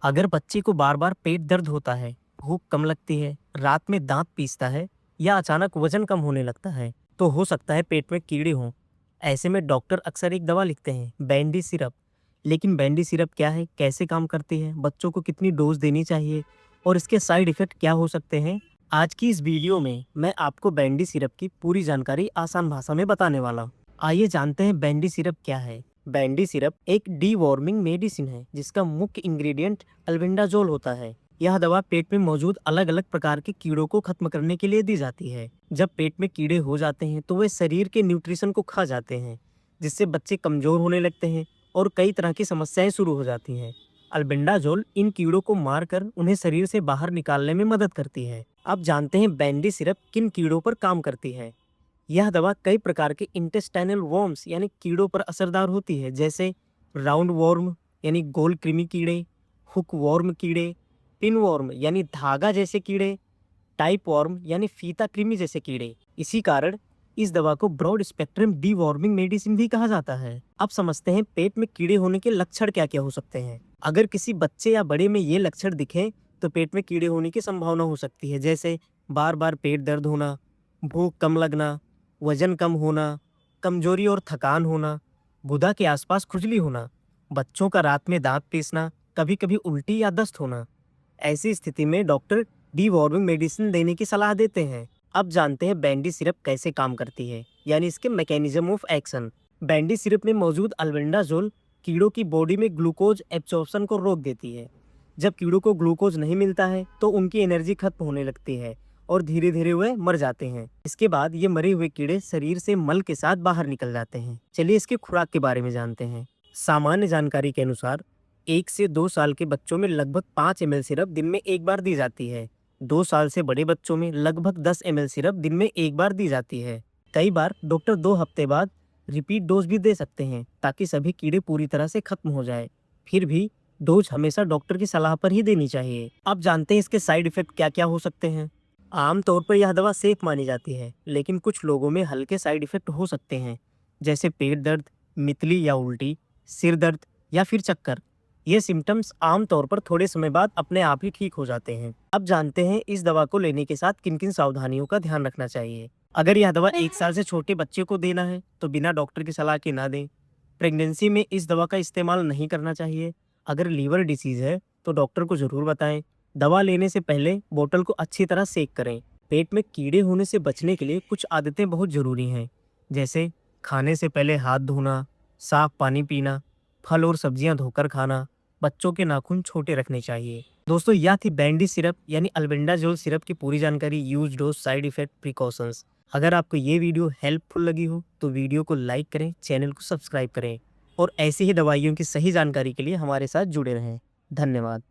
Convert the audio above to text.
अगर बच्चे को बार बार पेट दर्द होता है, भूख कम लगती है, रात में दांत पीसता है या अचानक वजन कम होने लगता है, तो हो सकता है पेट में कीड़े हों। ऐसे में डॉक्टर अक्सर एक दवा लिखते हैं, बैंडी सिरप। लेकिन बैंडी सिरप क्या है, कैसे काम करती है, बच्चों को कितनी डोज देनी चाहिए और इसके साइड इफेक्ट क्या हो सकते हैं, आज की इस वीडियो में मैं आपको बैंडी सिरप की पूरी जानकारी आसान भाषा में बताने वाला हूँ। आइए जानते हैं बैंडी सिरप क्या है। बैंडी सिरप एक डीवॉर्मिंग मेडिसिन है जिसका मुख्य इंग्रेडिएंट अल्बेंडाजोल होता है। यह दवा पेट में मौजूद अलग अलग प्रकार के कीड़ों को खत्म करने के लिए दी जाती है। जब पेट में कीड़े हो जाते हैं तो वे शरीर के न्यूट्रिशन को खा जाते हैं, जिससे बच्चे कमजोर होने लगते हैं और कई तरह की समस्याएं शुरू हो जाती हैं। अल्बेंडाजोल इन कीड़ों को मारकर उन्हें शरीर से बाहर निकालने में मदद करती है। अब जानते हैं बैंडी सिरप किन कीड़ों पर काम करती है। यह दवा कई प्रकार के इंटेस्टाइनल वर्म्स यानी कीड़ों पर असरदार होती है, जैसे राउंड वर्म यानी गोल कृमि कीड़े, हुक वर्म कीड़े, पिन वर्म यानी धागा जैसे कीड़े, टाइप वर्म यानी फीता कृमि जैसे कीड़े। इसी कारण इस दवा को ब्रॉड स्पेक्ट्रम डीवॉर्मिंग मेडिसिन भी कहा जाता है। अब समझते हैं पेट में कीड़े होने के लक्षण क्या क्या हो सकते हैं। अगर किसी बच्चे या बड़े में ये लक्षण दिखें तो पेट में कीड़े होने की संभावना हो सकती है, जैसे बार बार पेट दर्द होना, भूख कम लगना, वजन कम होना, कमजोरी और थकान होना, गुदा के आसपास खुजली होना, बच्चों का रात में दांत पीसना, कभी कभी उल्टी या दस्त होना। ऐसी स्थिति में डॉक्टर डीवॉर्मिंग मेडिसिन देने की सलाह देते हैं। अब जानते हैं बैंडी सिरप कैसे काम करती है, यानी इसके mechanism of action. Bandy syrup में मौजूद अल्बेंडाजोल कीड़ों की बॉडी में ग्लूकोज एब्जॉर्प्शन को रोक देती है। जब कीड़ों को ग्लूकोज नहीं मिलता है तो उनकी एनर्जी खत्म होने लगती है और धीरे धीरे वे मर जाते हैं। इसके बाद ये मरे हुए कीड़े शरीर से मल के साथ बाहर निकल जाते हैं। चलिए इसकी खुराक के बारे में जानते हैं। सामान्य जानकारी के अनुसार 1 से 2 साल के बच्चों में लगभग 5 ml सिरप दिन में एक बार दी जाती है। 2 साल से बड़े बच्चों में लगभग 10 ml सिरप दिन में एक बार दी जाती है। कई बार डॉक्टर 2 हफ्ते बाद रिपीट डोज भी दे सकते हैं ताकि सभी कीड़े पूरी तरह से खत्म हो जाए। फिर भी डोज हमेशा डॉक्टर की सलाह पर ही देनी चाहिए। अब जानते हैं इसके साइड इफेक्ट क्या क्या हो सकते हैं। आमतौर पर यह दवा सेफ मानी जाती है, लेकिन कुछ लोगों में हल्के साइड इफेक्ट हो सकते हैं, जैसे पेट दर्द, मितली या उल्टी, सिर दर्द या फिर चक्कर। ये सिम्टम्स आमतौर पर थोड़े समय बाद अपने आप ही ठीक हो जाते हैं। अब जानते हैं इस दवा को लेने के साथ किन किन सावधानियों का ध्यान रखना चाहिए। अगर यह दवा 1 साल से छोटे बच्चे को देना है तो बिना डॉक्टर की सलाह के ना दें। प्रेगनेंसी में इस दवा का इस्तेमाल नहीं करना चाहिए। अगर लीवर डिसीज है तो डॉक्टर को जरूर बताएं। दवा लेने से पहले बोतल को अच्छी तरह सेक करें। पेट में कीड़े होने से बचने के लिए कुछ आदतें बहुत जरूरी हैं, जैसे खाने से पहले हाथ धोना, साफ पानी पीना, फल और सब्जियां धोकर खाना, बच्चों के नाखून छोटे रखने चाहिए। दोस्तों, यह थी बैंडी सिरप यानी अल्बेंडाजोल सिरप की पूरी जानकारी, use dose, side effect, precautions. अगर आपको ये वीडियो हेल्पफुल लगी हो तो वीडियो को लाइक करें, चैनल को सब्सक्राइब करें और ऐसी ही दवाइयों की सही जानकारी के लिए हमारे साथ जुड़े रहें। धन्यवाद।